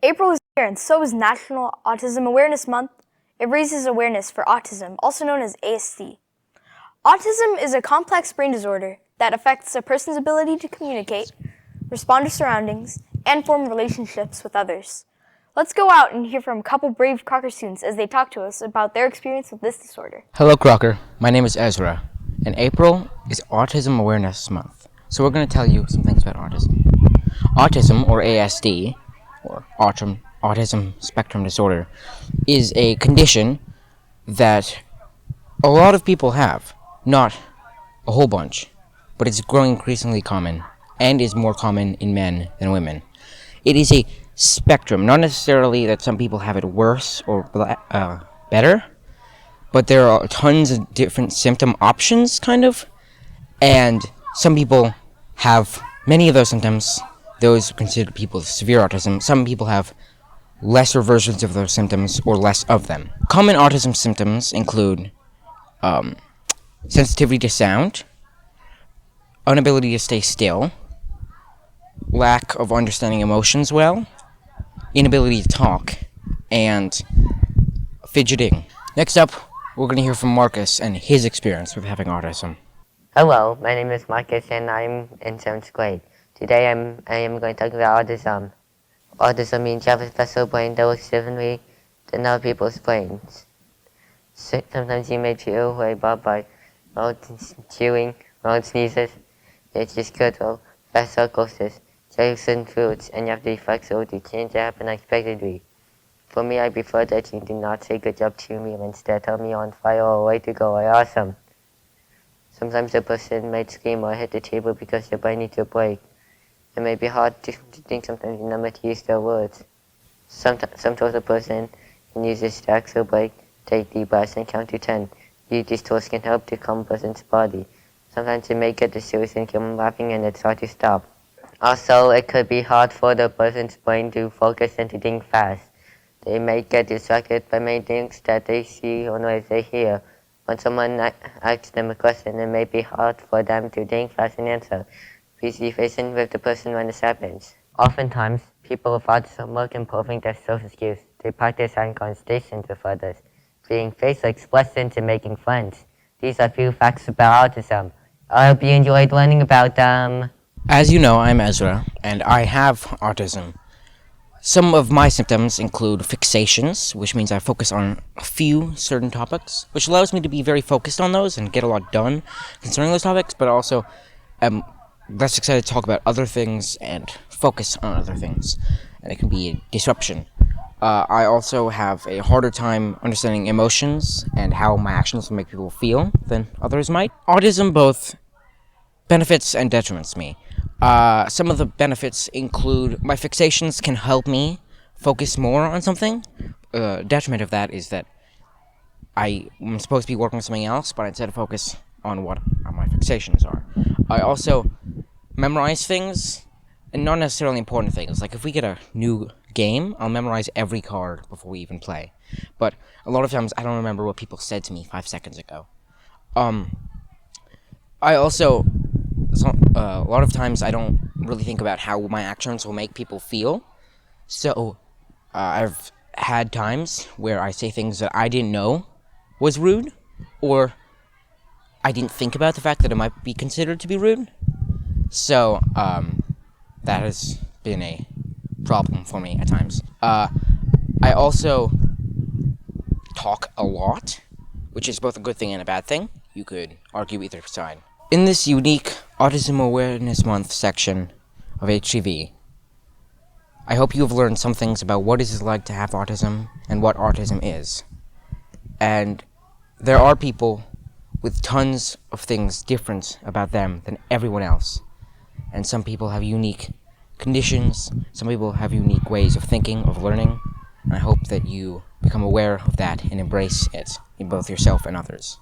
April is here, and so is National Autism Awareness Month. It raises awareness for autism, also known as ASD. Autism is a complex brain disorder that affects a person's ability to communicate, respond to surroundings, and form relationships with others. Let's go out and hear from a couple brave Crocker students as they talk to us about their experience with this disorder. Hello Crocker, my name is Ezra, and April is Autism Awareness Month. So we're going to tell you some things about autism. Autism, or ASD, or Autism Spectrum Disorder, is a condition that a lot of people have. Not a whole bunch, but it's growing increasingly common, and is more common in men than women. It is a spectrum, not necessarily that some people have it worse or better, but there are tons of different symptom options, kind of, and some people have many of those symptoms. Those considered people with severe autism. Some people have lesser versions of those symptoms or less of them. Common autism symptoms include sensitivity to sound, inability to stay still, lack of understanding emotions well, inability to talk, and fidgeting. Next up, we're going to hear from Marcus and his experience with having autism. Hello, my name is Marcus and I'm in 7th grade. Today I am going to talk about autism. Autism means you have a special brain that works differently than other people's brains. Sometimes you may feel worried by loud chewing, loud sneezes. It's just critical, fast psychosis, certain foods, and you have to be flexible to change that happen unexpectedly. For me, I prefer that you do not say good job to me and instead tell me on fire or way to go or awesome. Sometimes a person might scream or hit the table because their brain needs a break. It may be hard to think sometimes in number to use their words. Sometimes a person can use a stack or break, take deep breaths and count to 10. These tools can help to calm a person's body. Sometimes it may get the serious and keep them laughing and it's hard to stop. Also, it could be hard for the person's brain to focus and to think fast. They may get distracted by many things that they see or noise they hear. When someone asks them a question, it may be hard for them to think fast and answer. Please be patient with the person when this happens. Oftentimes, people with autism work improving their social skills. They practice having conversations with others, creating facial expressions and making friends. These are a few facts about autism. I hope you enjoyed learning about them. As you know, I'm Ezra, and I have autism. Some of my symptoms include fixations, which means I focus on a few certain topics, which allows me to be very focused on those and get a lot done concerning those topics, but also I'm less excited to talk about other things and focus on other things, and it can be a disruption. I also have a harder time understanding emotions and how my actions will make people feel than others might. Autism both benefits and detriments me. Some of the benefits include my fixations can help me focus more on something. Detriment of that is that I'm supposed to be working on something else, but instead focus on what my fixations are. I also memorize things, and not necessarily important things. Like if we get a new game, I'll memorize every card before we even play. But a lot of times I don't remember what people said to me 5 seconds ago. I also, a lot of times I don't really think about how my actions will make people feel. So I've had times where I say things that I didn't know was rude, or I didn't think about the fact that it might be considered to be rude. So that has been a problem for me at times. I also talk a lot, which is both a good thing and a bad thing. You could argue either side. In this unique Autism Awareness Month section of HTV, I hope you have learned some things about what it is like to have autism and what autism is. And there are people with tons of things different about them than everyone else. And some people have unique conditions, some people have unique ways of thinking, of learning, and I hope that you become aware of that and embrace it in both yourself and others.